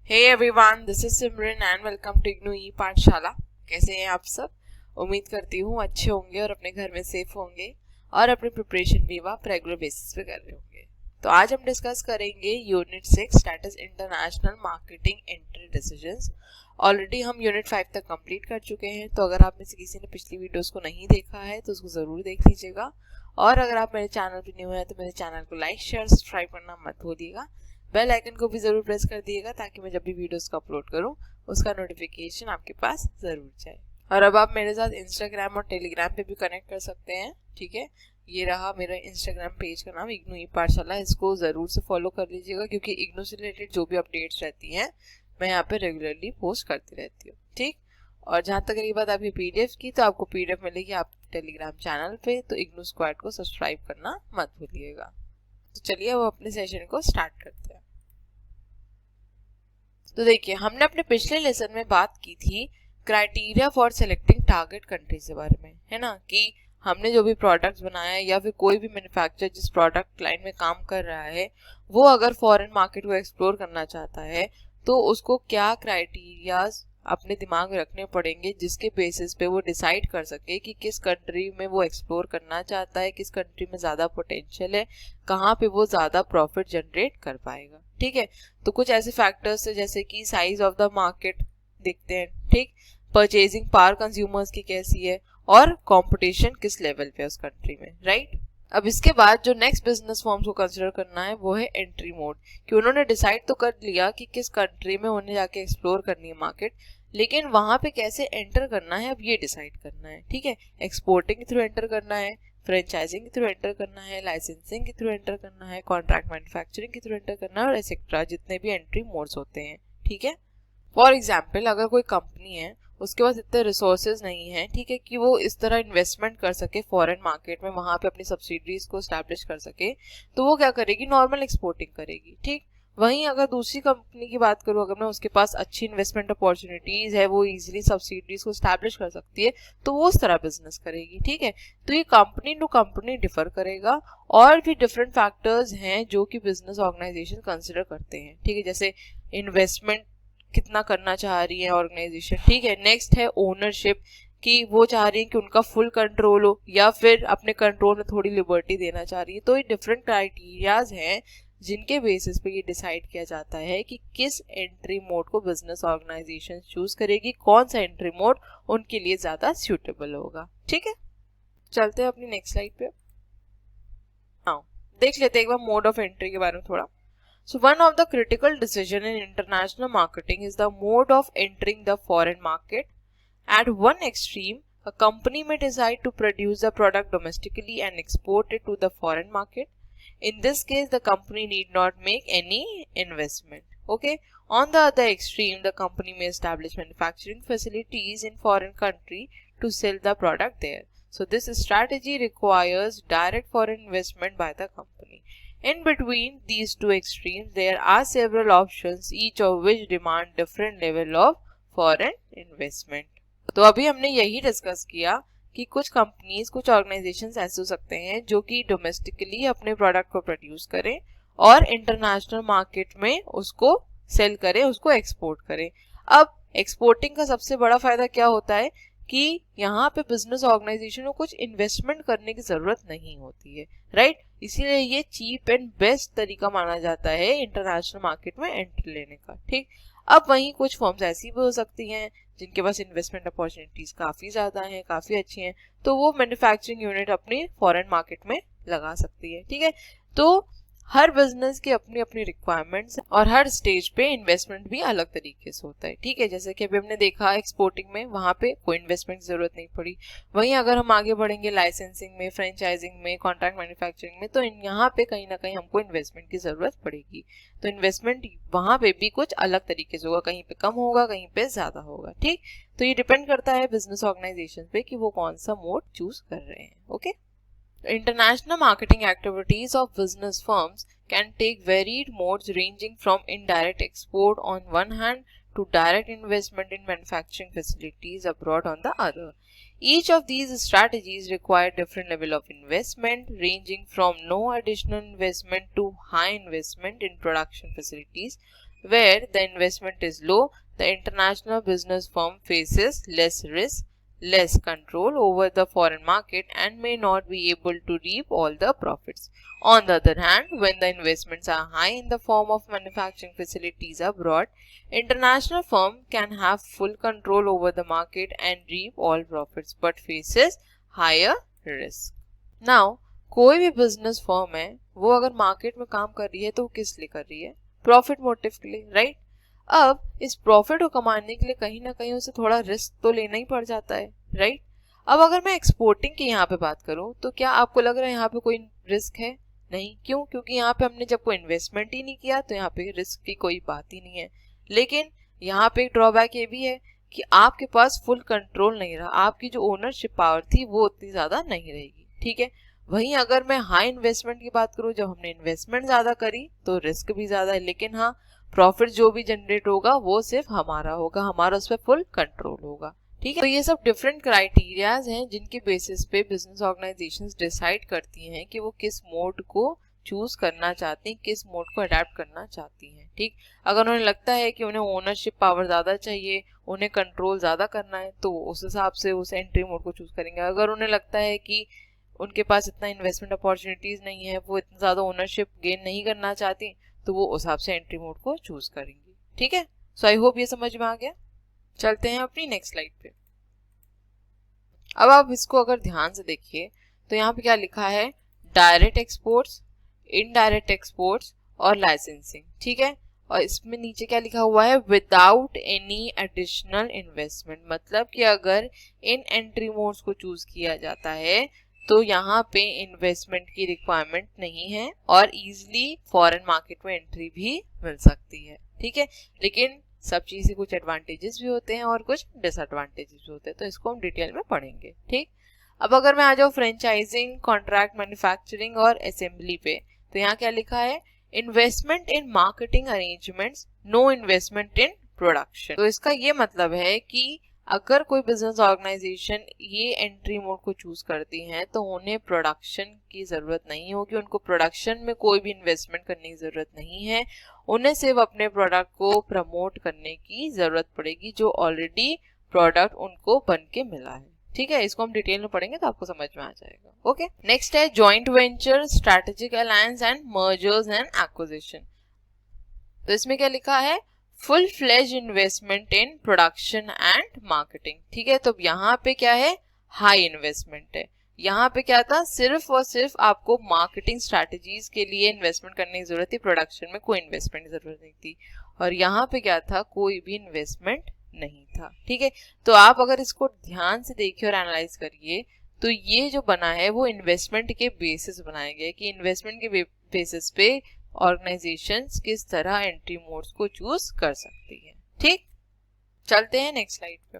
Hey everyone, this is Simran and welcome to IGNOU e Pathshala. कैसे हैं आप सब? उम्मीद करती हूँ अच्छे होंगे और अपने घर में सेफ होंगे और अपनी प्रिपरेशन भी आप रेगुलर बेसिस पे कर रहे होंगे। तो आज हम डिस्कस करेंगे unit 6 that is international marketing entry decisions. Already हम यूनिट 5 तक कंप्लीट कर चुके हैं, तो अगर आप में से किसी ने पिछली वीडियोस को नहीं देखा है तो उसको ज़रूर देख लीजिएगा। और अगर आप मेरे चैनल पर न्यू है तो मेरे चैनल को लाइक शेयर सब्सक्राइब करना मत भूलिएगा। बेल आइकन को भी ज़रूर प्रेस कर दिएगा ताकि मैं जब भी वीडियोस को अपलोड करूं उसका नोटिफिकेशन आपके पास ज़रूर जाए। और अब आप मेरे साथ इंस्टाग्राम और टेलीग्राम पे भी कनेक्ट कर सकते हैं। ठीक है, ये रहा मेरा इंस्टाग्राम पेज का नाम इग्नू ई पाठशाला। इसको ज़रूर से फॉलो कर लीजिएगा क्योंकि इग्नू से रिलेटेड जो भी अपडेट्स रहती हैं मैं यहाँ पे रेगुलरली पोस्ट करती रहती हूँ। ठीक, और जहाँ तक रही बात आपकी पीडीएफ की, तो आपको पीडीएफ मिलेगी आप टेलीग्राम चैनल पे, तो इग्नू स्क्वाड को सब्सक्राइब करना मत भूलिएगा। तो चलिए अब अपने सेशन को स्टार्ट करते हैं। तो देखिए, हमने अपने पिछले लेसन में बात की थी criteria for selecting target countries के बारे में, है ना, कि हमने जो भी प्रोडक्ट्स बनाया या फिर कोई भी मैन्युफैक्चरर जिस प्रोडक्ट लाइन में काम कर रहा है वो अगर फॉरेन मार्केट को एक्सप्लोर करना चाहता है तो उसको क्या क्राइटेरियाज अपने दिमाग में रखने पड़ेंगे जिसके बेसिस पे वो डिसाइड कर सके कि किस कंट्री में वो एक्सप्लोर करना चाहता है, किस कंट्री में ज़्यादा पोटेंशियल है, कहाँ पे वो ज़्यादा प्रॉफिट जनरेट कर पाएगा। ठीक है, तो कुछ ऐसे फैक्टर्स है जैसे कि साइज ऑफ द मार्केट देखते हैं, ठीक, परचेजिंग पावर कंज्यूमर्स की कैसी है और कंपटीशन किस लेवल पे है उस कंट्री में, राइट। अब इसके बाद जो नेक्स्ट बिजनेस फॉर्म्स को कंसिडर करना है वो है एंट्री मोड, कि उन्होंने डिसाइड तो कर लिया कि किस कंट्री में उन्हें जाके एक्सप्लोर करनी है मार्केट, लेकिन वहां पे कैसे एंटर करना है अब ये डिसाइड करना है। ठीक है, एक्सपोर्टिंग के थ्रू एंटर करना है, फ्रेंचाइजिंग के थ्रू एंटर करना है, लाइसेंसिंग के थ्रू एंटर करना है, कॉन्ट्रैक्ट मैन्युफैक्चरिंग के थ्रू एंटर करना है और एक्सेट्रा जितने भी एंट्री मोड्स होते हैं। ठीक है, फॉर एग्जाम्पल अगर कोई कंपनी है उसके पास इतने रिसोर्सेज नहीं है, ठीक है, कि वो इस तरह इन्वेस्टमेंट कर सके फॉरेन मार्केट में, वहां पे अपनी सब्सिडरीज को स्टैब्लिश कर सके, तो वो क्या करेगी, नॉर्मल एक्सपोर्टिंग करेगी। ठीक, वहीं अगर दूसरी कंपनी की बात करूँ, अगर मैं उसके पास अच्छी इन्वेस्टमेंट अपॉर्चुनिटीज है, वो इजीली सब्सिडरीज को स्टैब्लिश कर सकती है, तो वो उस तरह बिजनेस करेगी। ठीक है, तो ये कंपनी टू कंपनी डिफर करेगा और भी डिफरेंट फैक्टर्स हैं जो कि बिजनेस ऑर्गेनाइजेशन कंसिडर करते हैं। ठीक है, जैसे इन्वेस्टमेंट कितना करना चाह रही है ऑर्गेनाइजेशन। ठीक है, नेक्स्ट है ओनरशिप, कि वो चाह रही है कि उनका फुल कंट्रोल हो या फिर अपने कंट्रोल में थोड़ी लिबर्टी देना चाह रही है। तो ये डिफरेंट क्राइटेरियाज हैं जिनके बेसिस पे ये डिसाइड किया जाता है कि किस एंट्री मोड को बिजनेस ऑर्गेनाइजेशन चूज करेगी, कौन सा एंट्री मोड उनके लिए ज्यादा सूटेबल होगा। ठीक है, चलते हैं अपनी नेक्स्ट स्लाइड पे। हाँ, देख लेते हैं एक बार मोड ऑफ एंट्री के बारे में थोड़ा। So one of the critical decision in international marketing is the mode of entering the foreign market. At one extreme, a company may decide to produce the product domestically and export it to the foreign market. In this case, the company need not make any investment. Okay. On the other extreme, the company may establish manufacturing facilities in foreign country to sell the product there. So this strategy requires direct foreign investment by the company. In between these two extremes, there are several options, each of which demand different level of foreign investment. तो अभी हमने यही discuss किया कि कुछ companies, कुछ organisations ऐसे हो सकते हैं जो कि डोमेस्टिकली अपने प्रोडक्ट को प्रोड्यूस करें और इंटरनेशनल मार्केट में उसको सेल करें, उसको एक्सपोर्ट करें। अब एक्सपोर्टिंग का सबसे बड़ा फायदा क्या होता है कि यहाँ पे बिजनेस ऑर्गेनाइजेशन को कुछ इन्वेस्टमेंट करने की जरूरत नहीं होती है, राइट। इसीलिए ये चीप एंड बेस्ट तरीका माना जाता है इंटरनेशनल मार्केट में एंट्री लेने का। ठीक, अब वहीं कुछ फर्म्स ऐसी भी हो सकती हैं जिनके पास इन्वेस्टमेंट अपॉर्चुनिटीज काफी ज्यादा हैं, काफी अच्छी हैं, तो वो मैन्युफैक्चरिंग यूनिट अपनी फॉरेन मार्केट में लगा सकती है। ठीक है, तो हर बिजनेस की अपनी अपनी रिक्वायरमेंट्स और हर स्टेज पे इन्वेस्टमेंट भी अलग तरीके से होता है। ठीक है, जैसे कि अभी हमने देखा एक्सपोर्टिंग में वहां पे कोई इन्वेस्टमेंट की जरूरत नहीं पड़ी। वहीं अगर हम आगे बढ़ेंगे लाइसेंसिंग में, फ्रेंचाइजिंग में, कॉन्ट्रैक्ट मैन्युफैक्चरिंग में, तो यहाँ पे कहीं ना कहीं हमको इन्वेस्टमेंट की जरूरत पड़ेगी। तो इन्वेस्टमेंट वहां पे भी कुछ अलग तरीके से होगा, कहीं पे कम होगा, कहीं पे ज्यादा होगा। ठीक, तो ये डिपेंड करता है बिजनेस ऑर्गेनाइजेशन पे कि वो कौन सा मोड चूज कर रहे हैं। Okay, international marketing activities of business firms can take varied modes ranging from indirect export on one hand to direct investment in manufacturing facilities abroad on the other. Each of these strategies require different level of investment ranging from no additional investment to high investment in production facilities, where the investment is low, the international business firm faces less risk, less control over the foreign market, and may not be able to reap all the profits. On the other hand, when the investments are high in the form of manufacturing facilities abroad, international firm can have full control over the market and reap all profits, but faces higher risk. Now, कोई भी business firm है वो अगर market में काम कर रही है तो वो किस लिए कर रही है? प्रॉफिट मोटिव के लिए, राइट? अब इस प्रॉफिट को कमाने के लिए कहीं ना कहीं उसे थोड़ा रिस्क तो लेना ही पड़ जाता है, राइट? अब अगर मैं एक्सपोर्टिंग की यहाँ पे बात करूँ तो क्या आपको लग रहा है यहाँ पे कोई रिस्क है? नहीं। क्यों? क्योंकि यहाँ पे हमने जब कोई इन्वेस्टमेंट ही नहीं किया तो यहाँ पे रिस्क की कोई बात ही नहीं है। लेकिन यहाँ पे एक ड्रॉबैक ये भी है कि आपके पास फुल कंट्रोल नहीं रहा, आपकी जो ओनरशिप पावर थी वो उतनी ज्यादा नहीं रहेगी, ठीक है? वहीं अगर मैं हाई इन्वेस्टमेंट की बात करूं, जब हमने इन्वेस्टमेंट ज्यादा करी तो रिस्क भी ज्यादा है, लेकिन हाँ प्रॉफिट जो भी जनरेट होगा वो सिर्फ हमारा होगा, हमारा उस पर फुल कंट्रोल होगा, ठीक है? तो ये सब डिफरेंट क्राइटेरियाज हैं जिनके बेसिस पे बिजनेस ऑर्गेनाइजेशंस डिसाइड करती हैं कि वो किस मोड को चूज करना चाहती हैं, किस मोड को अडेप्ट करना चाहती हैं, ठीक? अगर उन्हें लगता है कि उन्हें ओनरशिप पावर ज्यादा चाहिए, उन्हें कंट्रोल ज्यादा करना है, तो उस हिसाब से उस एंट्री मोड को चूज करेंगे। अगर उन्हें लगता है कि उनके पास इतना इन्वेस्टमेंट अपॉर्चुनिटीज नहीं है, वो इतना ज्यादा ओनरशिप गेन नहीं करना चाहती, तो वो उस हिसाब से एंट्री मोड को चूज करेंगी, ठीक है? सो आई होप ये समझ में आ गया। चलते हैं अपनी नेक्स्ट स्लाइड पे। अब आप इसको अगर ध्यान से देखिए तो यहाँ पे क्या लिखा है? डायरेक्ट एक्सपोर्ट्स, इनडायरेक्ट एक्सपोर्ट्स और लाइसेंसिंग, ठीक है? और इसमें नीचे क्या लिखा हुआ है? Without any additional investment. मतलब कि अगर इन एंट्री मोड्स को चूज किया जाता है तो यहाँ पे इन्वेस्टमेंट की रिक्वायरमेंट नहीं है और इजीली फॉरेन मार्केट में एंट्री भी मिल सकती है, ठीक है? लेकिन सब चीज से कुछ एडवांटेजेस भी होते हैं और कुछ डिसएडवांटेजेस भी होते हैं, तो इसको हम डिटेल में पढ़ेंगे, ठीक? अब अगर मैं आ जाऊँ फ्रेंचाइजिंग, कॉन्ट्रैक्ट मैन्युफैक्चरिंग और असेंबली पे, तो यहाँ क्या लिखा है? Investment in marketing arrangements, no investment in production. तो इसका ये मतलब है कि अगर कोई बिजनेस ऑर्गेनाइजेशन ये एंट्री मोड को चूज करती हैं तो उन्हें प्रोडक्शन की जरूरत नहीं होगी, उनको प्रोडक्शन में कोई भी इन्वेस्टमेंट करने की जरूरत नहीं है, उन्हें सिर्फ अपने प्रोडक्ट को प्रमोट करने की जरूरत पड़ेगी जो ऑलरेडी प्रोडक्ट उनको बन के मिला है, ठीक है? इसको हम डिटेल में पढ़ेंगे तो आपको समझ में आ जाएगा, ओके? नेक्स्ट है joint venture, strategic alliance and mergers and acquisition. तो इसमें क्या लिखा है? Full fledge investment in production and marketing, ठीक है? तो यहाँ पे क्या है? हाई इन्वेस्टमेंट है। यहाँ पे क्या था? सिर्फ और सिर्फ आपको मार्केटिंग स्ट्रैटेजीज के लिए इन्वेस्टमेंट करने की जरूरत थी, प्रोडक्शन में कोई इन्वेस्टमेंट की जरूरत नहीं थी। और यहाँ पे क्या था? कोई भी इन्वेस्टमेंट नहीं था, ठीक है? तो आप अगर इसको ध्यान से देखिए और एनालाइज करिए तो ये जो बना है वो इन्वेस्टमेंट के बेसिस बनाया गया है कि इन्वेस्टमेंट के बेसिस पे ऑर्गेनाइजेशंस किस तरह एंट्री मोड्स को चूज कर सकती है, ठीक? चलते हैं नेक्स्ट स्लाइड पे।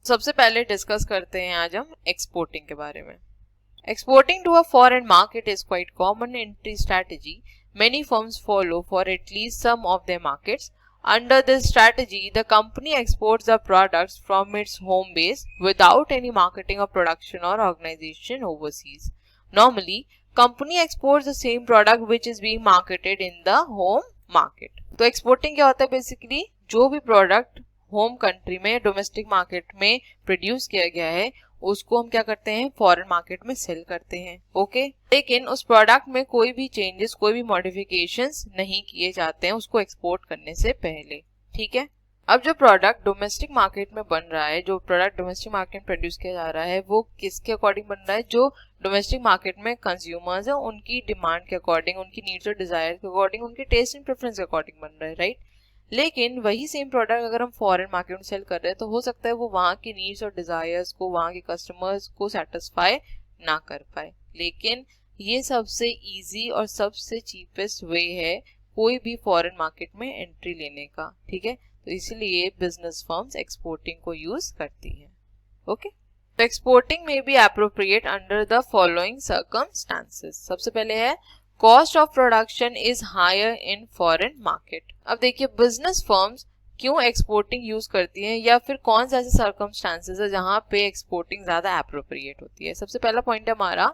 सबसे पहले डिस्कस करते हैं आज हम एक्सपोर्टिंग के बारे में। Exporting to a foreign market is quite common entry strategy many firms follow for at least some of their markets. Under this strategy, the company exports the products from its home base without any marketing or production or organization overseas. Normally, company exports the same product which is being marketed in the home market. तो exporting क्या होता है? Basically जो भी product home country में, domestic market में produce किया गया है उसको हम क्या करते हैं? फॉरेन मार्केट में सेल करते हैं, ओके? लेकिन उस प्रोडक्ट में कोई भी चेंजेस, कोई भी मॉडिफिकेशंस नहीं किए जाते हैं उसको एक्सपोर्ट करने से पहले, ठीक है? अब जो प्रोडक्ट डोमेस्टिक मार्केट में बन रहा है, जो प्रोडक्ट डोमेस्टिक मार्केट में प्रोड्यूस किया जा रहा है, वो किसके अकॉर्डिंग बन रहा है? जो डोमेस्टिक मार्केट में कंज्यूमर्स है उनकी डिमांड के अकॉर्डिंग, उनकी नीड्स और डिजायर के अकॉर्डिंग, उनके टेस्ट एंड प्रेफरेंस के अकॉर्डिंग बन रहा है, राइट? लेकिन वही सेम प्रोडक्ट अगर हम फॉरेन मार्केट में सेल कर रहे हैं तो हो सकता है वो वहाँ की नीड्स और डिजायर्स को, वहाँ के कस्टमर्स को सेटिस्फाई ना कर पाए। लेकिन ये सबसे इजी और सबसे चीपेस्ट वे है कोई भी फॉरेन मार्केट में एंट्री लेने का, ठीक है? तो इसलिए बिजनेस फर्म्स एक्सपोर्टिंग को यूज करती हैं, ओके? तो एक्सपोर्टिंग में be appropriate under the following circumstances. सबसे पहले है cost of production is higher in foreign market. अब देखिए बिजनेस फर्म्स क्यों एक्सपोर्टिंग यूज करती हैं या फिर कौन से ऐसे सर्कमस्टांसेस है जहां पे एक्सपोर्टिंग ज्यादा एप्रोप्रिएट होती है। सबसे पहला पॉइंट है हमारा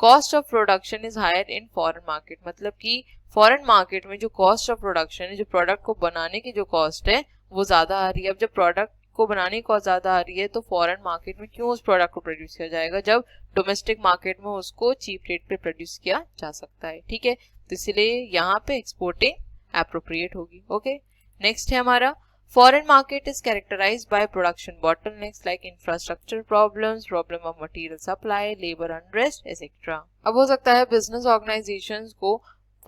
cost of production is higher in foreign market, मतलब कि फॉरेन मार्केट में जो कॉस्ट ऑफ प्रोडक्शन है, जो प्रोडक्ट को बनाने की जो कॉस्ट है वो ज्यादा आ रही है। अब जब प्रोडक्ट को बनाने की कॉस्ट ज्यादा आ रही है तो फॉरेन मार्केट में क्यों उस प्रोडक्ट को प्रोड्यूस किया जाएगा जब डोमेस्टिक मार्केट में उसको चीप रेट पे प्रोड्यूस किया जा सकता है। ठीक है, तो इसलिए यहाँ पे एक्सपोर्टिंग एप्रोप्रिएट होगी। ओके, नेक्स्ट है हमारा foreign market is characterized by production bottlenecks like infrastructure problems, problem of material supply, labor unrest, etc. अब हो सकता है बिजनेस ऑर्गेनाइजेशंस को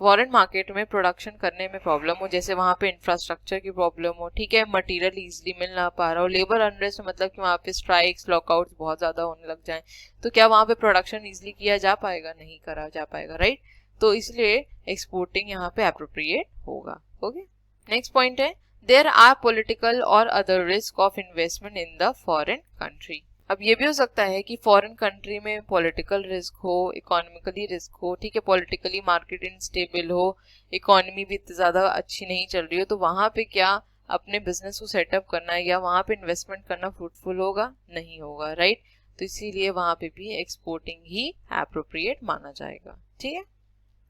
फॉरेन मार्केट में प्रोडक्शन करने में प्रॉब्लम हो, जैसे वहाँ पे इंफ्रास्ट्रक्चर की प्रॉब्लम हो, ठीक है, मटेरियल इजीली मिल ना पा रहा हो, लेबर अनरेस्ट मतलब कि वहाँ पे स्ट्राइक्स लॉकआउट्स बहुत ज्यादा होने लग जाए, तो क्या वहाँ पे प्रोडक्शन इजीली किया जा पाएगा? नहीं करा जा पाएगा, राइट। तो इसलिए एक्सपोर्टिंग यहाँ पे एप्रोप्रिएट होगा। ओके, नेक्स्ट पॉइंट है देयर आर पॉलिटिकल और other risk of investment in the foreign country. अब ये भी हो सकता है कि फॉरेन कंट्री में पॉलिटिकल रिस्क हो, इकोनॉमिकली रिस्क हो, ठीक है, पॉलिटिकली मार्केट इनस्टेबल हो, इकोनॉमी भी इतनी ज्यादा अच्छी नहीं चल रही हो, तो वहां पे क्या अपने बिजनेस को सेटअप करना है या वहां पे इन्वेस्टमेंट करना फ्रूटफुल होगा? नहीं होगा, राइट। तो इसीलिए वहां पे भी एक्सपोर्टिंग ही एप्रोप्रिएट माना जाएगा। ठीक है,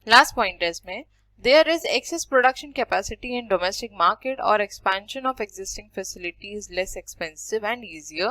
लास्ट पॉइंट है इसमें there is excess production capacity in domestic market or expansion of existing facilities less expensive and easier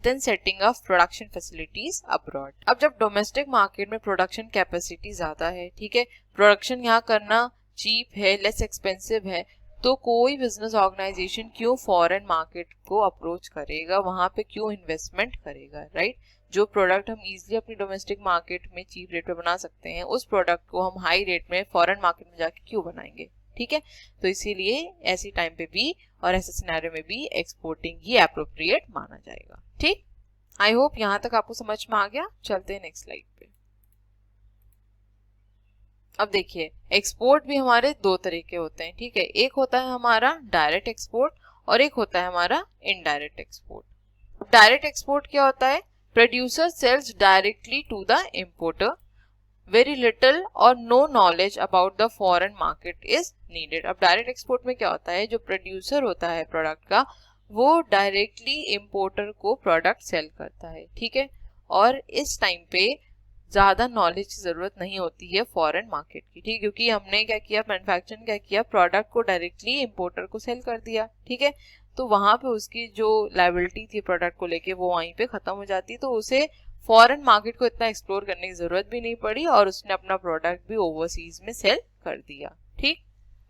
than setting up production facilities abroad। अब जब डोमेस्टिक मार्केट में प्रोडक्शन कैपेसिटी ज्यादा है, ठीक है, प्रोडक्शन यहाँ करना चीप है, लेस एक्सपेंसिव है, तो कोई बिजनेस ऑर्गेनाइजेशन क्यों फॉरेन मार्केट को अप्रोच करेगा, वहां पे क्यों इन्वेस्टमेंट करेगा, राइट। जो प्रोडक्ट हम इजीली अपनी डोमेस्टिक मार्केट में चीप रेट पे बना सकते हैं, उस प्रोडक्ट को हम हाई रेट में फॉरेन मार्केट में जाके क्यों बनाएंगे? ठीक है, तो इसीलिए ऐसी टाइम पे भी और ऐसे सिनेरियो में भी एक्सपोर्टिंग ही एप्रोप्रिएट माना जाएगा। ठीक, आई होप यहाँ तक आपको समझ में आ गया। चलते हैं नेक्स्ट स्लाइड पे। अब देखिए, एक्सपोर्ट भी हमारे दो तरीके होते हैं, ठीक है, एक होता है हमारा डायरेक्ट एक्सपोर्ट और एक होता है हमारा इनडायरेक्ट एक्सपोर्ट। डायरेक्ट एक्सपोर्ट क्या होता है? Producer sells directly to the importer. Very little or no knowledge about the foreign market is needed. अब डायरेक्ट एक्सपोर्ट में क्या होता है, जो प्रोड्यूसर होता है प्रोडक्ट का वो डायरेक्टली इम्पोर्टर को प्रोडक्ट सेल करता है, ठीक है, और इस टाइम पे ज्यादा नॉलेज की जरूरत नहीं होती है फॉरेन मार्केट की, ठीक, क्योंकि हमने क्या किया, मैन्युफैक्चरिंग क्या किया, प्रोडक्ट को डायरेक्टली इम्पोर्टर को सेल कर दिया, ठीक है, तो वहां पे उसकी जो लायबिलिटी थी प्रोडक्ट को लेके वो वहीं पे खत्म हो जाती, तो उसे फॉरेन मार्केट को इतना एक्सप्लोर करने की जरूरत भी नहीं पड़ी और उसने अपना प्रोडक्ट भी ओवरसीज में सेल कर दिया। ठीक,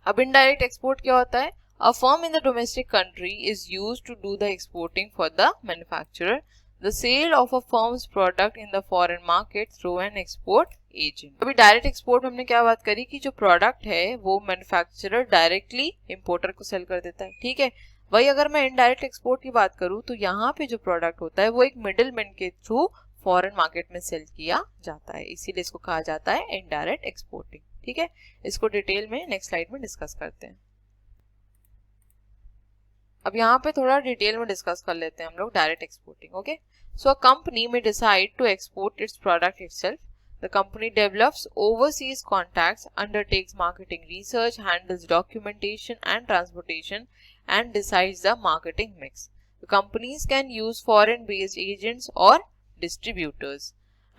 अब इनडायरेक्ट एक्सपोर्ट क्या होता है? A firm in the domestic country is used to do the exporting for the manufacturer the sale of a firm's product in the foreign market through an export agent. अभी direct export में हमने क्या बात करी कि जो product है वो मैन्युफैक्चरर डायरेक्टली इम्पोर्टर को सेल कर देता है, ठीक है। वही अगर मैं इनडायरेक्ट एक्सपोर्ट की बात करूं तो यहाँ पे जो प्रोडक्ट होता है वो एक मिडिल मैन के थ्रू फॉरेन मार्केट में सेल किया जाता है, इसीलिए इसको कहा जाता है इनडायरेक्ट एक्सपोर्टिंग। ठीक है, इसको डिटेल में नेक्स्ट स्लाइड में डिस्कस करते हैं। अब यहाँ पे थोड़ा डिटेल में डिस्कस कर लेते हैं हम लोग direct exporting. Okay, so a company may decide to export its product itself. The company develops overseas contacts, undertakes marketing research, handles documentation and transportation, and decides the marketing mix. The companies can use foreign-based agents or distributors.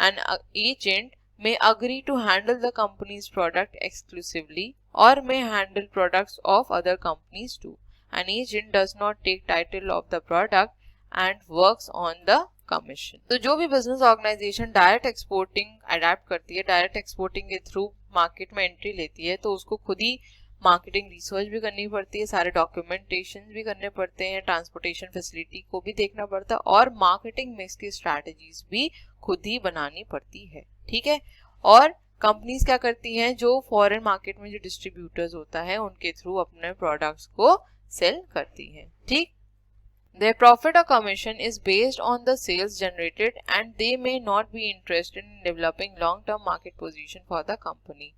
An agent may agree to handle the company's product exclusively or may handle products of other companies too. An agent does not take title of the product and works on the commission. तो जो भी business organisation direct exporting adept करती है, direct exporting के through market में entry लेती है, तो उसको खुद ही मार्केटिंग रिसर्च भी करनी पड़ती है, सारे डॉक्यूमेंटेशन भी करने पड़ते हैं, ट्रांसपोर्टेशन फैसिलिटी को भी देखना पड़ता है और मार्केटिंग मिक्स की स्ट्रैटेजीज भी खुद ही बनानी पड़ती है। ठीक है, और कंपनीज क्या करती हैं, जो फॉरेन मार्केट में जो डिस्ट्रीब्यूटर्स होता है उनके थ्रू अपने प्रोडक्ट्स को सेल करती हैं। ठीक, their profit or commission is based on the sales generated and they may not be interested in developing long-term market position for the company.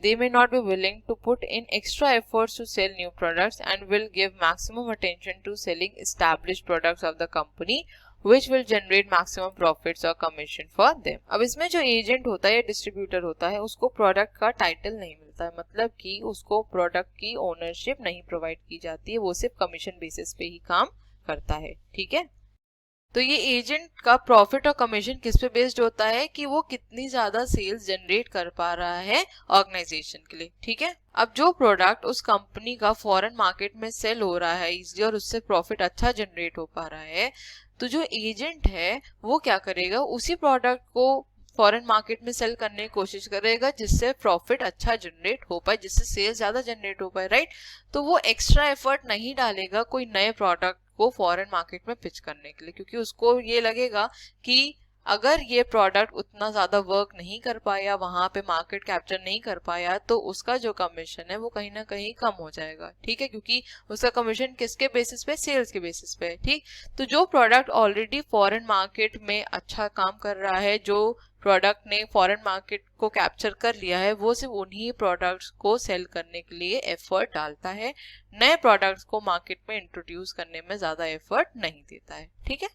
They may not be willing to put in extra efforts to sell new products and will give maximum attention to selling established products of the company which will generate maximum profits or commission for them. अब इसमें जो agent होता है या distributor होता है उसको product का टाइटल नहीं मिलता है, मतलब कि उसको प्रोडक्ट की ओनरशिप नहीं प्रोवाइड की जाती है, वो सिर्फ कमीशन बेसिस पे ही काम करता है। ठीक है, तो ये एजेंट का प्रॉफिट और कमीशन किस पे बेस्ड होता है कि वो कितनी ज्यादा सेल्स जनरेट कर पा रहा है ऑर्गेनाइजेशन के लिए, ठीक है। अब जो प्रोडक्ट उस कंपनी का फॉरेन मार्केट में सेल हो रहा है इजीली और उससे प्रॉफिट अच्छा जनरेट हो पा रहा है, तो जो एजेंट है वो क्या करेगा, उसी प्रोडक्ट को फॉरेन मार्केट में सेल करने की कोशिश करेगा जिससे प्रॉफिट अच्छा जनरेट हो पाए, जिससे सेल्स ज्यादा जनरेट हो पाए, राइट। तो वो एक्स्ट्रा एफर्ट नहीं डालेगा कोई नए प्रोडक्ट को फॉरेन मार्केट में पिच करने के लिए, क्योंकि उसको ये लगेगा कि अगर ये प्रोडक्ट उतना ज्यादा वर्क नहीं कर पाया, वहां पे मार्केट कैप्चर नहीं कर पाया, तो उसका जो कमीशन है वो कहीं ना कहीं कम हो जाएगा, ठीक है, क्योंकि उसका कमीशन किसके बेसिस पे, सेल्स के बेसिस पे, ठीक। तो जो प्रोडक्ट ऑलरेडी फॉरेन मार्केट में अच्छा काम कर रहा है, जो प्रोडक्ट ने फॉरेन मार्केट को कैप्चर कर लिया है, वो सिर्फ उन्हीं प्रोडक्ट्स को सेल करने के लिए एफर्ट डालता है, नए प्रोडक्ट्स को मार्केट में इंट्रोड्यूस करने में ज्यादा एफर्ट नहीं देता है, ठीक है।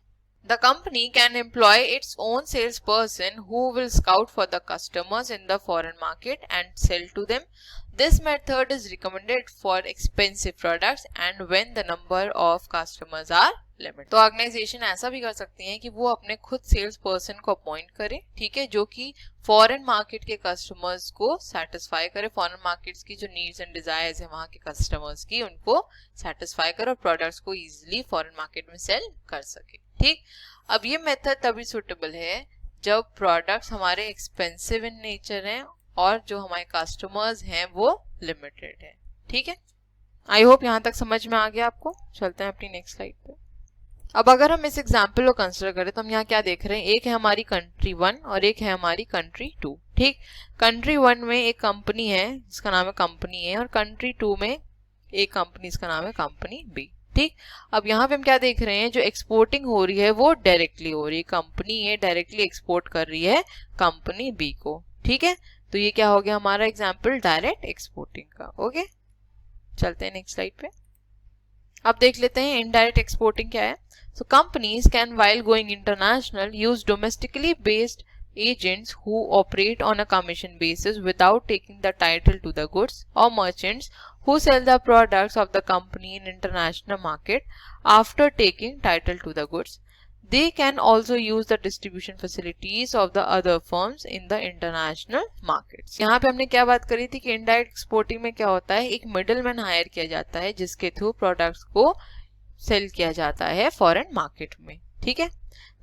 The company can employ its own salesperson who will scout for the customers in the foreign market and sell to them. This method is recommended for expensive products and when the number of customers are limited. तो organisation ऐसा भी कर सकती है कि वो अपने खुद सेल्स पर्सन को अपॉइंट करे, ठीक है, जो कि फॉरेन मार्केट के कस्टमर्स को सेटिस्फाई करे, फॉरेन मार्केट्स की जो नीड्स एंड डिजायर्स है वहां के कस्टमर्स की, उनको सेटिस्फाई करे और प्रोडक्ट्स को इजीली फॉरेन मार्केट में सेल कर सके, ठीक। अब ये मेथड तभी सुटेबल है जब प्रोडक्ट्स हमारे एक्सपेंसिव इन नेचर हैं और जो हमारे कस्टमर्स हैं वो लिमिटेड है, ठीक है। आई होप यहाँ तक समझ में आ गया आपको। चलते हैं अपनी नेक्स्ट स्लाइड पे। अब अगर हम इस एग्जाम्पल को कंसिडर करें तो हम यहाँ क्या देख रहे हैं, एक है हमारी कंट्री 1 और एक है हमारी कंट्री 2, ठीक। कंट्री 1 में एक कंपनी है जिसका नाम है कंपनी ए और कंट्री 2 में एक कंपनी जिसका नाम है कंपनी बी, ठीक। अब यहाँ पे हम क्या देख रहे हैं, जो एक्सपोर्टिंग हो रही है वो डायरेक्टली हो रही है, कंपनी ए डायरेक्टली एक्सपोर्ट कर रही है कंपनी बी को, ठीक है। तो ये क्या हो गया हमारा एग्जाम्पल डायरेक्ट एक्सपोर्टिंग का, ओके। चलते हैं नेक्स्ट स्लाइड पे। अब देख लेते हैं इनडायरेक्ट एक्सपोर्टिंग क्या है। So companies can, while going international, use domestically based agents who operate on a commission basis without taking the title to the goods, or merchants who sell the products of the company in international market after taking title to the goods. They can also use the distribution facilities of the other firms in the international markets. यहाँ पे हमने क्या बात करी थी कि indirect exporting में क्या होता है, एक मिडलमैन हायर किया जाता है जिसके थ्रू प्रोडक्ट्स को सेल किया जाता है फॉरेन मार्केट में, ठीक है।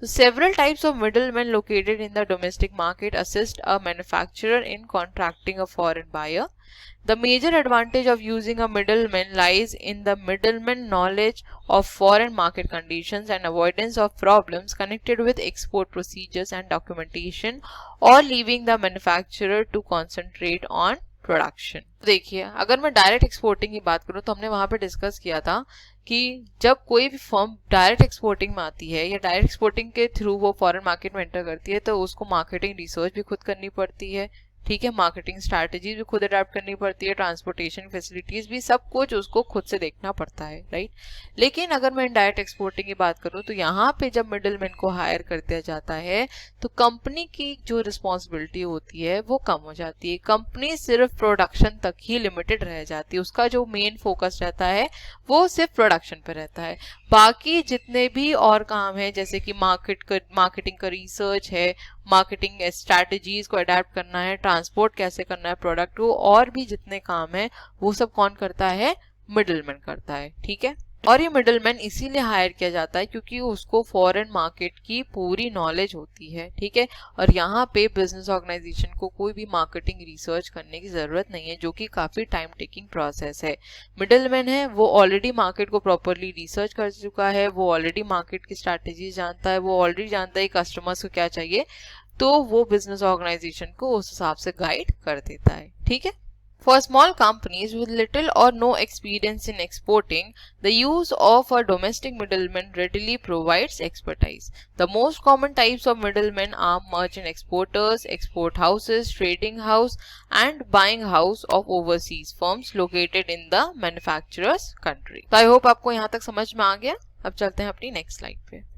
तो several types of middleman located in the domestic market assist a manufacturer in contracting a foreign buyer. The major advantage of using a middleman lies in the middleman knowledge of foreign market conditions and avoidance of problems connected with export procedures and documentation, or leaving the manufacturer to concentrate on production. देखिए अगर मैं direct exporting की बात करूं तो हमने वहां पे डिस्कस किया था कि जब कोई भी फर्म डायरेक्ट एक्सपोर्टिंग में आती है या डायरेक्ट एक्सपोर्टिंग के थ्रू वो फॉरेन मार्केट में एंटर करती है तो उसको मार्केटिंग रिसर्च भी खुद करनी पड़ती है, ठीक है, मार्केटिंग स्ट्रैटेजीज भी खुद अडैप्ट करनी पड़ती है, ट्रांसपोर्टेशन फैसिलिटीज भी, सब कुछ उसको खुद से देखना पड़ता है, राइट। लेकिन अगर मैं डायरेक्ट एक्सपोर्टिंग की बात करूं तो यहाँ पे जब मिडलमैन को हायर कर दिया जाता है तो कंपनी की जो रिस्पॉन्सिबिलिटी होती है वो कम हो जाती है, कंपनी सिर्फ प्रोडक्शन तक ही लिमिटेड रह जाती है, उसका जो मेन फोकस रहता है वो सिर्फ प्रोडक्शन पे रहता है। बाकी जितने भी और काम है जैसे कि मार्केटिंग का रिसर्च है, मार्केटिंग स्ट्रैटेजीज को अडेप्ट करना है, ट्रांसपोर्ट कैसे करना है प्रोडक्ट को, और भी जितने काम है वो सब कौन करता है, मिडलमैन करता है, ठीक है। और ये मिडलमैन इसीलिए हायर किया जाता है क्योंकि उसको फॉरेन मार्केट की पूरी नॉलेज होती है, ठीक है। और यहाँ पे बिजनेस ऑर्गेनाइजेशन को कोई भी मार्केटिंग रिसर्च करने की जरूरत नहीं है, जो कि काफी टाइम टेकिंग प्रोसेस है। मिडलमैन है वो ऑलरेडी मार्केट को प्रॉपरली रिसर्च कर चुका है, वो ऑलरेडी मार्केट की स्ट्रैटेजी जानता है, वो ऑलरेडी जानता है कस्टमर्स को क्या चाहिए, तो वो बिजनेस ऑर्गेनाइजेशन को उस हिसाब से गाइड कर देता है, ठीक है। For small companies with little or no experience in exporting, the use of a domestic middleman readily provides expertise. The most common types of middlemen are merchant exporters, export houses, trading house, and buying house of overseas firms located in the manufacturer's country. तो I hope आपको यहाँ तक समझ में आ गया। अब चलते हैं अपनी नेक्स्ट स्लाइड पे।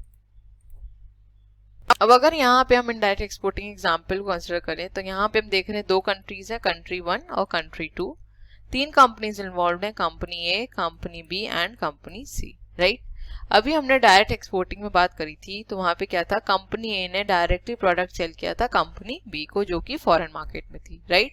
अब अगर यहाँ पे हम इनडायरेक्ट एक्सपोर्टिंग एग्जाम्पल को कंसिडर करें तो यहाँ पे हम देख रहे हैं दो कंट्रीज है, कंट्री 1 और कंट्री 2। तीन कंपनीज इन्वॉल्व है, company A, company B and company C, right. अभी हमने डायरेक्ट एक्सपोर्टिंग में बात करी थी, तो वहां पे क्या था, कंपनी ए ने डायरेक्टली प्रोडक्ट सेल किया था कंपनी बी को, जो कि फॉरेन मार्केट में थी, राइट।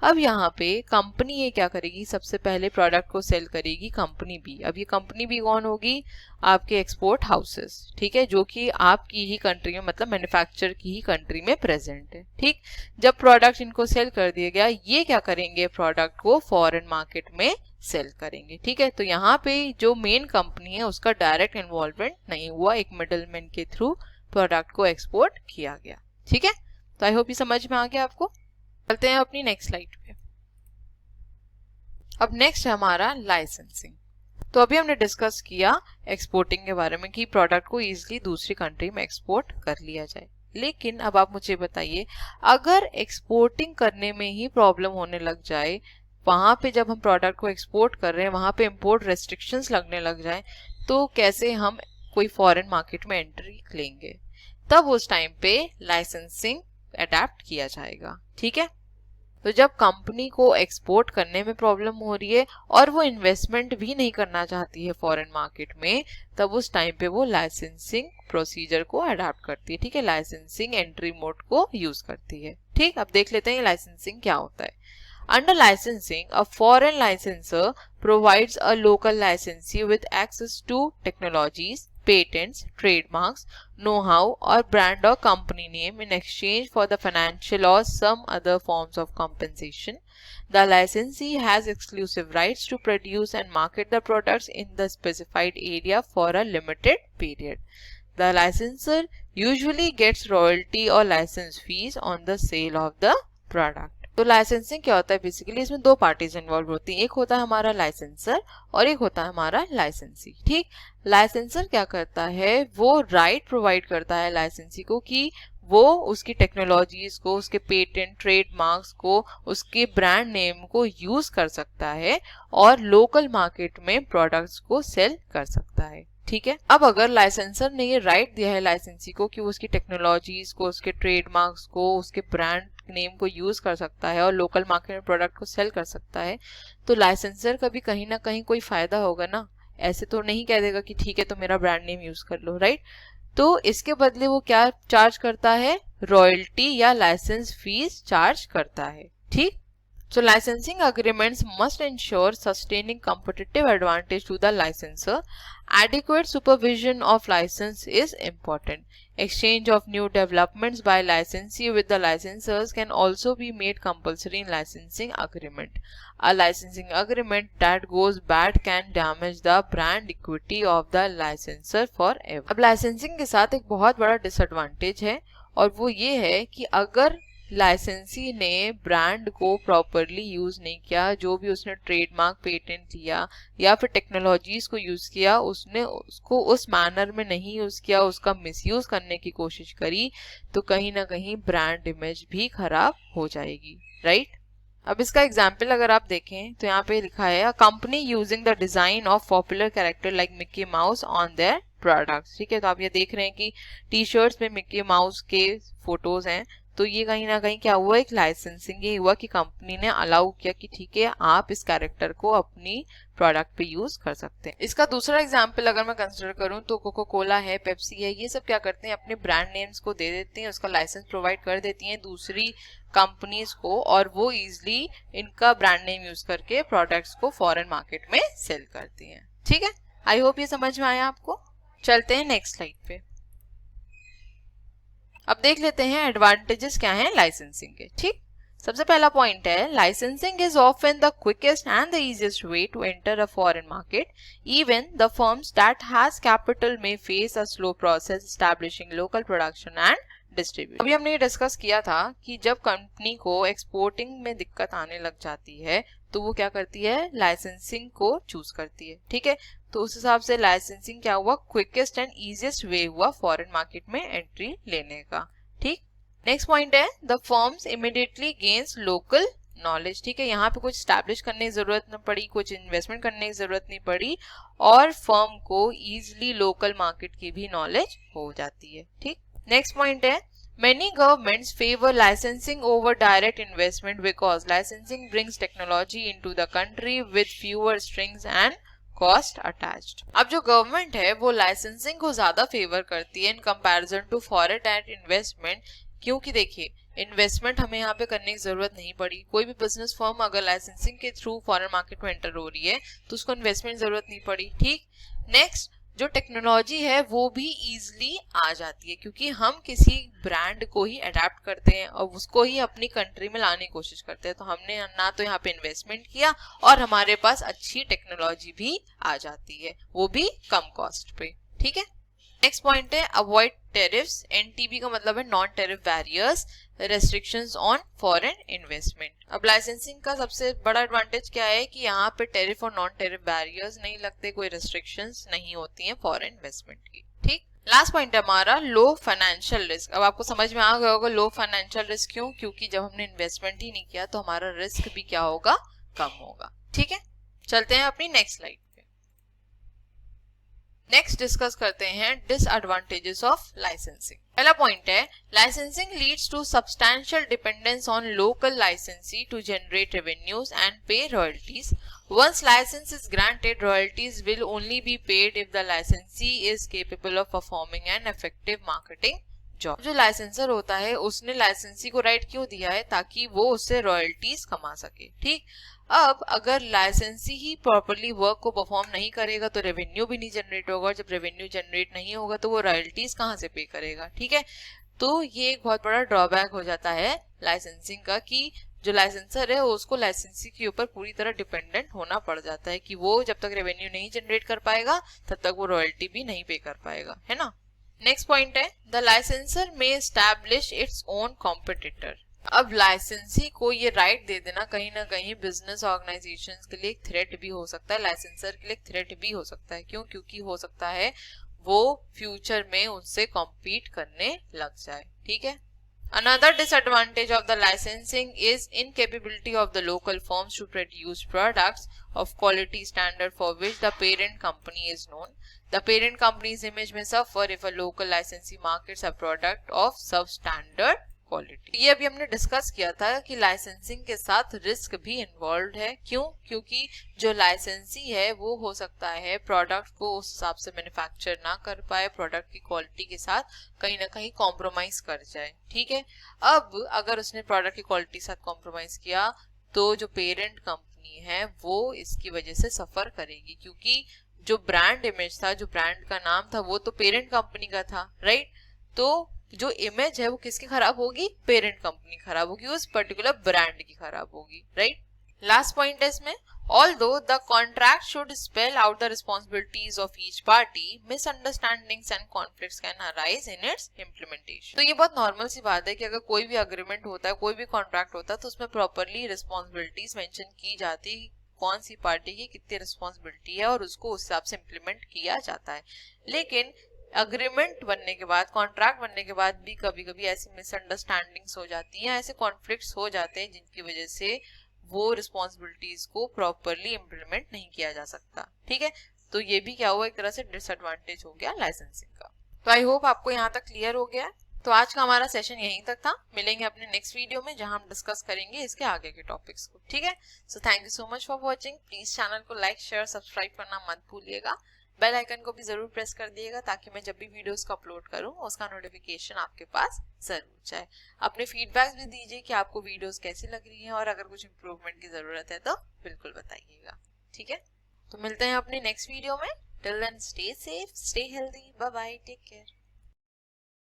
अब यहाँ पे कंपनी ए क्या करेगी, सबसे पहले प्रोडक्ट को सेल करेगी कंपनी बी। अब ये कंपनी बी कौन होगी, आपके एक्सपोर्ट हाउसेस, ठीक है, जो कि आपकी ही कंट्री में, मतलब मैन्युफैक्चर की ही कंट्री में प्रेजेंट है, ठीक। जब प्रोडक्ट इनको सेल कर दिया गया, ये क्या करेंगे, प्रोडक्ट को फॉरेन मार्केट में सेल करेंगे, ठीक है। तो यहाँ पे जो मेन कंपनी है उसका डायरेक्ट इन्वॉल्वमेंट नहीं हुआ, एक मिडलमैन के थ्रू प्रोडक्ट को एक्सपोर्ट किया गया, ठीक है। तो आई होप ये समझ में आ गया आपको। चलते हैं अपनी नेक्स्ट स्लाइड पे। अब नेक्स्ट है हमारा लाइसेंसिंग। तो अभी हमने डिस्कस किया एक्सपोर्टिंग के बारे में कि प्रोडक्ट को इजीली दूसरी कंट्री में एक्सपोर्ट कर लिया जाए, लेकिन अब आप मुझे बताइए, अगर एक्सपोर्टिंग करने में ही प्रॉब्लम होने लग जाए, वहां पे जब हम प्रोडक्ट को एक्सपोर्ट कर रहे हैं वहां पे इंपोर्ट रेस्ट्रिक्शंस लगने लग जाए, तो कैसे हम कोई फॉरेन मार्केट में एंट्री लेंगे। तब उस टाइम पे लाइसेंसिंग अडेप्ट किया जाएगा, ठीक है। तो जब कंपनी को एक्सपोर्ट करने में प्रॉब्लम हो रही है और वो इन्वेस्टमेंट भी नहीं करना चाहती है फॉरेन मार्केट में, तब उस टाइम पे वो लाइसेंसिंग प्रोसीजर को अडॉप्ट करती है, ठीक है, लाइसेंसिंग एंट्री मोड को यूज करती है, ठीक। अब देख लेते हैं लाइसेंसिंग क्या होता है। Under licensing, a foreign licensor provides a local licensee with access to technologies, patents, trademarks, know-how, or brand or company name in exchange for the financial or some other forms of compensation. The licensee has exclusive rights to produce and market the products in the specified area for a limited period. The licensor usually gets royalty or license fees on the sale of the product. तो licensing क्या होता है, basically इसमें दो parties involve होती हैं, एक होता है हमारा लाइसेंसर और एक होता है हमारा लाइसेंसी, ठीक। लाइसेंसर क्या करता है, वो राइट प्रोवाइड करता है लाइसेंसी को कि वो उसकी टेक्नोलॉजीज को, उसके पेटेंट, ट्रेडमार्क्स को, उसके ब्रांड नेम को यूज कर सकता है और लोकल मार्केट में प्रोडक्ट्स को सेल कर सकता है, ठीक है। अब अगर लाइसेंसर ने ये राइट दिया है लाइसेंसी को कि वो उसकी टेक्नोलॉजीज को, उसके ट्रेडमार्क्स को, उसके ब्रांड नेम को यूज कर सकता है और लोकल मार्केट में प्रोडक्ट को सेल कर सकता है, तो लाइसेंसर का भी कहीं ना कहीं कोई फायदा होगा ना। ऐसे तो नहीं कह देगा कि ठीक है तो मेरा ब्रांड नेम यूज कर लो, राइट। तो इसके बदले वो क्या चार्ज करता है, रॉयल्टी या लाइसेंस फीस चार्ज करता है, ठीक। So licensing agreements must ensure sustaining competitive advantage to the licensor. Adequate supervision of license is important. Exchange of new developments by licensee with the licensors can also be made compulsory in licensing agreement. A licensing agreement that goes bad can damage the brand equity of the licensor forever. अब licensing के साथ एक बहुत बड़ा disadvantage है और वो ये है कि अगर लाइसेंसी ने ब्रांड को प्रॉपरली यूज नहीं किया, जो भी उसने ट्रेडमार्क, पेटेंट लिया या फिर टेक्नोलॉजीज को यूज किया, उसने उसको उस मैनर में नहीं यूज किया, उसका मिसयूज करने की कोशिश करी, तो कहीं ना कहीं ब्रांड इमेज भी खराब हो जाएगी, राइट। अब इसका एग्जाम्पल अगर आप देखें तो यहाँ पे लिखा है, company using the design of popular character like Mickey mouse on their products, ठीक है। तो आप ये देख रहे हैं कि टी शर्ट्स में मिक्की माउस के फोटोज हैं, तो ये कहीं ना कहीं क्या हुआ, एक लाइसेंसिंग ये हुआ कि कंपनी ने अलाउ किया कि ठीक है आप इस कैरेक्टर को अपनी प्रोडक्ट पे यूज कर सकते हैं। इसका दूसरा एग्जांपल अगर मैं कंसिडर करूं तो कोको कोला है, पेप्सी है, ये सब क्या करते हैं, अपने ब्रांड नेम्स को दे देते हैं, उसका लाइसेंस प्रोवाइड कर देती हैं दूसरी कंपनीज को और वो इजिली इनका ब्रांड नेम यूज करके प्रोडक्ट्स को फॉरेन मार्केट में सेल करती हैं, ठीक है। आई होप ये समझ में आया आपको। चलते हैं नेक्स्ट स्लाइड पे। अब देख लेते हैं एडवांटेजेस क्या हैं लाइसेंसिंग के, ठीक। सबसे पहला पॉइंट है, licensing is often the quickest and the easiest way to enter a foreign market. Even the firms that has capital may face a slow process establishing local production and distribution. अभी हमने ये discuss किया था कि जब company को exporting में दिक्कत आने लग जाती है तो वो क्या करती है, लाइसेंसिंग को चूज करती है, ठीक है। तो उस हिसाब से लाइसेंसिंग क्या हुआ, क्विकेस्ट एंड इजीएस्ट वे हुआ फॉरेन मार्केट में एंट्री लेने का, ठीक। नेक्स्ट पॉइंट है, the firms immediately gains local knowledge, ठीक है। यहाँ पे कुछ स्टैब्लिश करने की जरूरत नहीं पड़ी, कुछ इन्वेस्टमेंट करने की जरूरत नहीं पड़ी और फर्म को इजिली लोकल मार्केट की भी नॉलेज हो जाती है, ठीक। नेक्स्ट पॉइंट है, many governments favor licensing over direct investment because licensing brings technology into the country with fewer strings and cost attached. अब जो गवर्नमेंट है वो लाइसेंसिंग को ज्यादा फेवर करती है in comparison to foreign direct investment, क्योंकि देखिए इन्वेस्टमेंट हमें यहाँ पे करने की जरूरत नहीं पड़ी। कोई भी बिजनेस फर्म अगर लाइसेंसिंग के थ्रू फॉरेन मार्केट में एंटर हो रही है तो उसको इन्वेस्टमेंट जरूरत नहीं पड़ी। ठीक, नेक्स्ट जो टेक्नोलॉजी है वो भी इजीली आ जाती है, क्योंकि हम किसी ब्रांड को ही अडेप्ट करते हैं और उसको ही अपनी कंट्री में लाने की कोशिश करते हैं। तो हमने ना तो यहाँ पे इन्वेस्टमेंट किया और हमारे पास अच्छी टेक्नोलॉजी भी आ जाती है, वो भी कम कॉस्ट पे। ठीक है, नेक्स्ट पॉइंट है अवॉइड टेरिफ्स। एनटीबी का मतलब है non tariff barriers, restrictions on foreign investment. अब लाइसेंसिंग का सबसे बड़ा एडवांटेज क्या है कि यहाँ पे टेरिफ और नॉन टेरिफ बैरियर्स नहीं लगते, कोई रेस्ट्रिक्शंस नहीं होती हैं फॉरेन इन्वेस्टमेंट की। ठीक, लास्ट पॉइंट है हमारा लो फाइनेंशियल रिस्क। अब आपको समझ में आ गया होगा लो फाइनेंशियल रिस्क क्यों, क्योंकि जब हमने इन्वेस्टमेंट ही नहीं किया तो हमारा रिस्क भी क्या होगा, कम होगा। ठीक है, चलते हैं अपनी नेक्स्ट स्लाइड। नेक्स्ट डिस्कस करते हैं डिसएडवांटेजेस ऑफ लाइसेंसिंग। पहला पॉइंट है licensing leads to substantial dependence on local licensee to generate revenues and pay royalties. Once license is granted, royalties will only be paid if the licensee is capable of performing an effective marketing job. जो licensor होता है उसने लाइसेंसी को right क्यों दिया है, ताकि वो उससे रॉयल्टीज कमा सके। ठीक, अब अगर लाइसेंसी ही प्रॉपरली वर्क को परफॉर्म नहीं करेगा तो रेवेन्यू भी नहीं जनरेट होगा, और जब रेवेन्यू जनरेट नहीं होगा तो वो रॉयल्टीज कहाँ से पे करेगा। ठीक है, तो ये एक बहुत बड़ा ड्रॉबैक हो जाता है लाइसेंसिंग का, कि जो लाइसेंसर है उसको लाइसेंसी के ऊपर पूरी तरह डिपेंडेंट होना पड़ जाता है, कि वो जब तक रेवेन्यू नहीं जनरेट कर पाएगा तब तक वो रॉयल्टी भी नहीं पे कर पाएगा, है ना। नेक्स्ट पॉइंट है द लाइसेंसर में एस्टैब्लिश इट्स ओन कॉम्पिटिटर। अब लाइसेंसी को ये राइट दे देना कहीं ना कहीं बिजनेस ऑर्गेनाइजेशंस के लिए एक थ्रेट भी हो सकता है, लाइसेंसर के लिए एक थ्रेट भी हो सकता है। क्यों, क्योंकि हो सकता है वो फ्यूचर में उनसे कॉम्पीट करने लग जाए। ठीक है, another disadvantage of the licensing is incapability of the local firms to produce products of quality standard for which the parent company is known. The parent company's image may suffer if a local licensee markets a product of substandard quality. ये अभी हमने discuss किया था कि licensing के साथ risk भी involve है। क्यों, क्योंकि जो लाइसेंसी है वो हो सकता है प्रोडक्ट को उस हिसाब से मैन्युफैक्चर ना कर पाए, प्रोडक्ट की क्वालिटी के साथ कहीं ना कहीं कॉम्प्रोमाइज कर जाए। ठीक है, अब अगर उसने प्रोडक्ट की क्वालिटी के साथ कॉम्प्रोमाइज किया तो जो पेरेंट कंपनी है वो इसकी वजह से सफर करेगी, क्योंकि जो ब्रांड इमेज था, जो ब्रांड का नाम था, वो तो पेरेंट कंपनी का था, राइट। तो जो इमेज है वो किसकी खराब होगी, पेरेंट कंपनी खराब होगी, उस पर्टिकुलर ब्रांड की खराब होगी, राइट। लास्ट पॉइंट है इसमें although the contract should spell out the responsibilities of each party, misunderstandings and conflicts can arise in its implementation. तो ये बहुत नॉर्मल सी बात है कि अगर कोई भी अग्रीमेंट होता है, कोई भी कॉन्ट्रैक्ट होता है, तो उसमें प्रॉपरली रिस्पॉन्सिबिलिटीज मेंशन की जाती, कौन सी पार्टी की कितनी रिस्पॉन्सिबिलिटी है, और उसको उस हिसाब से इम्प्लीमेंट किया जाता है। लेकिन अग्रीमेंट बनने के बाद, कॉन्ट्रैक्ट बनने के बाद भी कभी कभी ऐसी मिसअंडरस्टैंडिंग्स हो जाती हैं, ऐसे कॉन्फ्लिक्ट्स हो जाते हैं जिनकी वजह से वो रिस्पॉन्सिबिलिटीज को प्रॉपरली इम्प्लीमेंट नहीं किया जा सकता। ठीक है, तो ये भी क्या हुआ, एक तरह से डिसएडवांटेज हो गया लाइसेंसिंग का। तो आई होप आपको यहाँ तक क्लियर हो गया। तो आज का हमारा सेशन यहीं तक था, मिलेंगे अपने नेक्स्ट वीडियो में जहां हम डिस्कस करेंगे इसके आगे के टॉपिक्स को। ठीक है, so thank you so much for watching. Please channel को लाइक, शेयर, सब्सक्राइब करना मत भूलिएगा। बेल आइकन को भी जरूर प्रेस कर दिएगा ताकि मैं जब भी वीडियोस को अपलोड करूं उसका नोटिफिकेशन आपके पास जरूर जाए। अपने फीडबैक्स भी दीजिए कि आपको वीडियोस कैसी लग रही हैं, और अगर कुछ इम्प्रूवमेंट की जरूरत है तो बिल्कुल बताइएगा। ठीक है, तो मिलते हैं अपने नेक्स्ट वीडियो में। Till then stay safe, stay healthy, bye bye, take care.